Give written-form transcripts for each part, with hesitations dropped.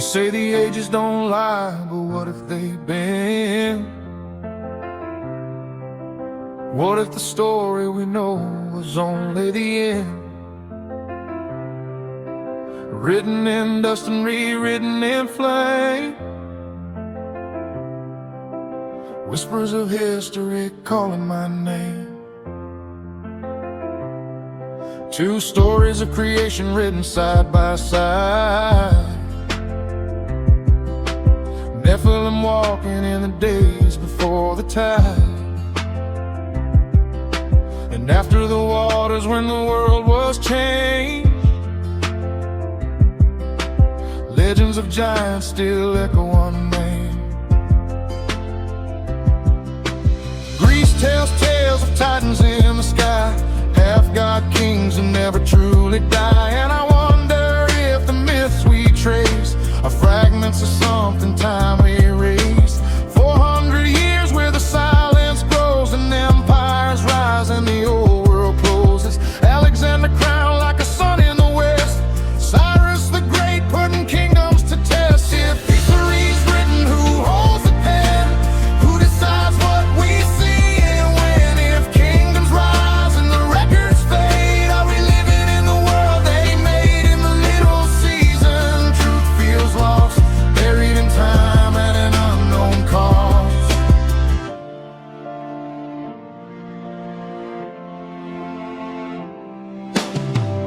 They say the ages don't lie, but what if they've been? What if the story we know was only the end? Written in dust and rewritten in flame, whispers of history calling my name. Two stories of creation written side by side, Nephilim walking in the days before the tide, and after the waters when the world was changed. Legends of giants still echo unnamed. Greece tells tales of titans in the sky, half-god kings who never truly die. And I wonder if the myths we trace are fragments of something time erased. 400 years where the silence grows and empires rise and the old world closes. Alexander crowned like a sun in the west, Cyrus the Great putting kingdoms to test. If history's written, who holds the pen? Who decides what we see and when? If kingdoms rise and the records fade, are we living in the world they made in the little season? Truth feels lost, buried in time at an unknown cost.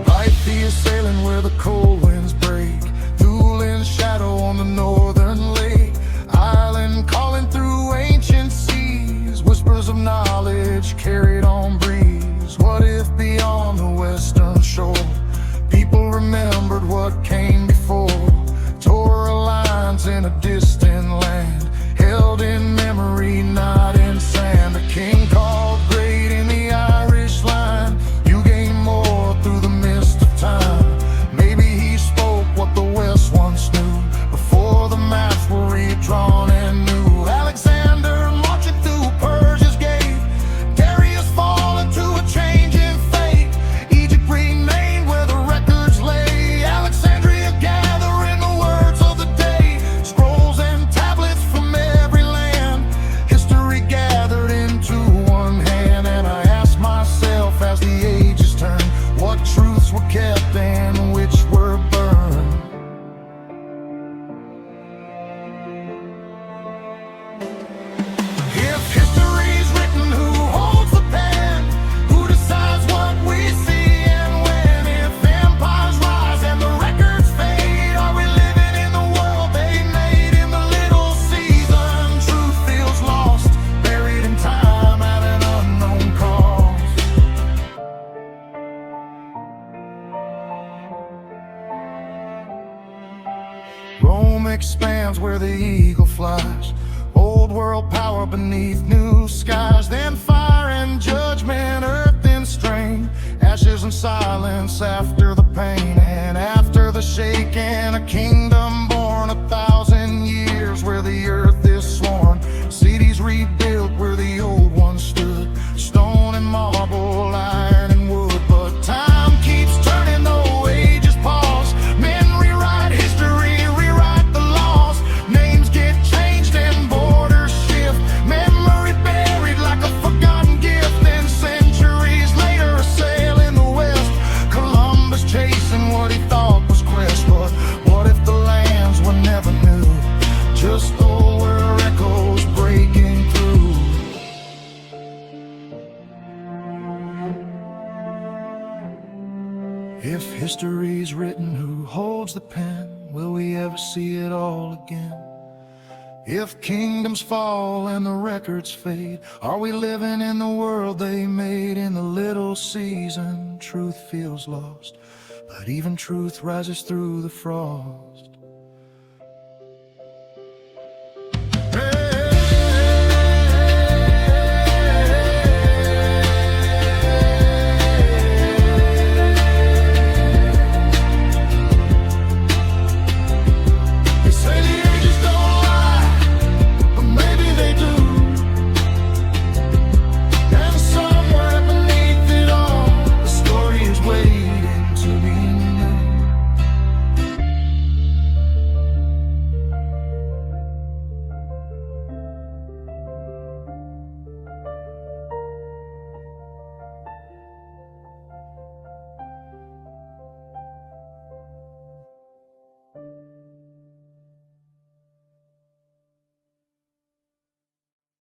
Light the assailant where the cold winds break, Thulin's shadow on the northern lake. Island calling through ancient seas, whispers of knowledge carried on breeze. What if beyond the western shore, people remembered what came before? Torah lines in a distant land, held in memory, not in sand. A king called great in the Irish line, you gain more through the mist of time. Maybe he spoke what the West once knew, before the maps were redrawn and new. Alexander marching through Persia's gate, Darius falling to a changing fate. Egypt remained where the records lay, Alexandria gathering the words of the day. Scrolls and tablets from every land, history gathered into one hand. And I ask myself as the ages turn, what truths were kept and which were burned? If history's written, who holds the pen? Who decides what we see and when? If empires rise and the records fade, are we living in the world they made in the little season? Truth feels lost, buried in time at an unknown cost. Rome expands where the eagle flies, old world power beneath new skies. Then fire and judgment, earth and strain, ashes and silence after the pain. And after the shaking, a kingdom born, 1,000 years where the earth is sworn. Cities rebuilt where the old ones stood, stone and marble, iron and wood. But time keeps turning, though ages pause. Men rewrite history, rewrite the laws. Names get changed and borders shift, memory buried like a forgotten gift. Then centuries later, a sail in the west, Columbus chasing what he thought was quest. But what if the lands were never new, just old world echoes breaking through? If history's written, who holds the pen? Will we ever see it all again? If kingdoms fall and the records fade, are we living in the world they made in the little season? Truth feels lost, but even truth rises through the frost.